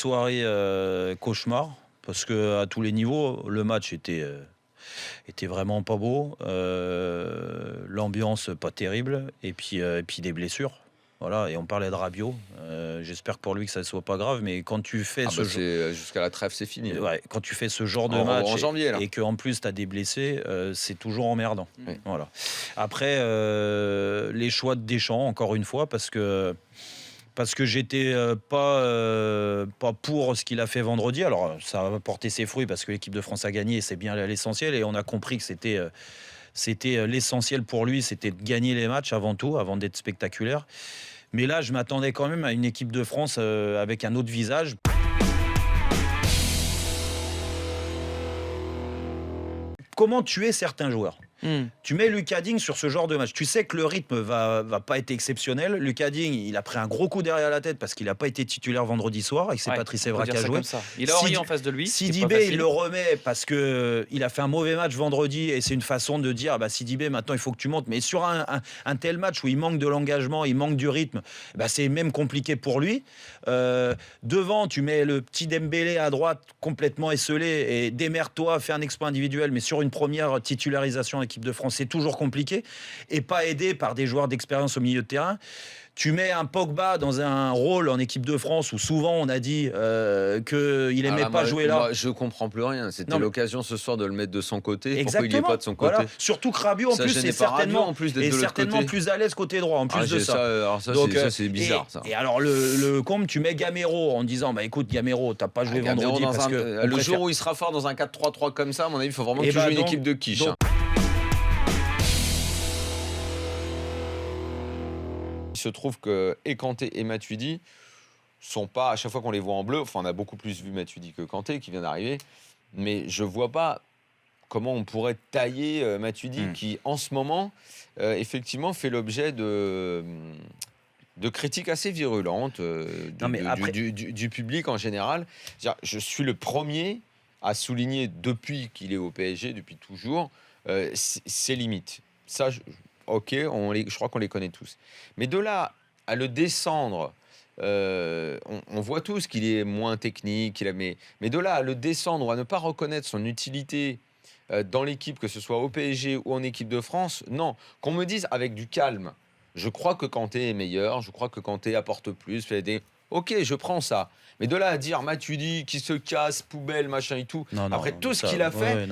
soirée cauchemar, parce qu'à tous les niveaux, le match était vraiment pas beau. L'ambiance pas terrible. Et puis des blessures. Voilà, et on parlait de Rabiot. J'espère pour lui que ça ne soit pas grave, mais quand tu fais Ah bah jusqu'à la trêve, c'est fini. ouais, quand tu fais ce genre de En match janvier, là. et qu'en plus tu as des blessés, c'est toujours emmerdant. Oui. Voilà. Après, les choix de Deschamps, encore une fois, parce que j'étais pas pour ce qu'il a fait vendredi. Alors, ça va porter ses fruits parce que l'équipe de France a gagné et c'est bien l'essentiel. Et on a compris que c'était l'essentiel pour lui, c'était de gagner les matchs avant tout, avant d'être spectaculaire. Mais là, je m'attendais quand même à une équipe de France avec un autre visage. Comment tuer certains joueurs? Tu mets Lucas Digne sur ce genre de match. Tu sais que le rythme va pas être exceptionnel. Lucas Digne, il a pris un gros coup derrière la tête parce qu'il n'a pas été titulaire vendredi soir et que c'est Patrice Evra qui a joué. Il a Henry en face de lui. Sidibé, il le remet parce qu'il a fait un mauvais match vendredi et c'est une façon de dire Sidibé, maintenant il faut que tu montes. Mais sur un tel match où il manque de l'engagement, il manque du rythme, c'est même compliqué pour lui. Devant, tu mets le petit Dembélé à droite complètement esselé et démerde-toi, fais un exploit individuel, mais sur une première titularisation équipe de France, c'est toujours compliqué et pas aidé par des joueurs d'expérience au milieu de terrain. Tu mets un Pogba dans un rôle en équipe de France où souvent on a dit qu'il n'aimait pas jouer là. Moi, je comprends plus rien. C'était l'occasion ce soir de le mettre de son côté. Exactement. Pourquoi il n'est pas de son côté? Voilà. Surtout que Rabiot en plus est certainement, plus à l'aise côté droit en plus de ça. Donc, ça c'est bizarre. Et alors le comble, tu mets Gamero en disant écoute Gamero, t'as pas joué vendredi parce que le jour où il sera fort dans un 4-3-3 comme ça, à mon avis, il faut vraiment que tu joues une équipe de quiche. Il se trouve que Kanté et Matuidi sont pas, à chaque fois qu'on les voit en bleu, enfin on a beaucoup plus vu Matuidi que Kanté qui vient d'arriver, mais je vois pas comment on pourrait tailler Matuidi qui en ce moment effectivement fait l'objet de critiques assez virulentes du public en général. Je suis le premier à souligner depuis qu'il est au PSG, depuis toujours, ses limites. Ça, ok, je crois qu'on les connaît tous. Mais de là à le descendre, on voit tous qu'il est moins technique, mais de là à le descendre ou à ne pas reconnaître son utilité dans l'équipe, que ce soit au PSG ou en équipe de France, non. Qu'on me dise avec du calme, je crois que Kanté est meilleur, je crois que Kanté apporte plus, ok, je prends ça. Mais de là à dire Matuidi qui se casse, poubelle, machin et tout, après tout ce qu'il a fait...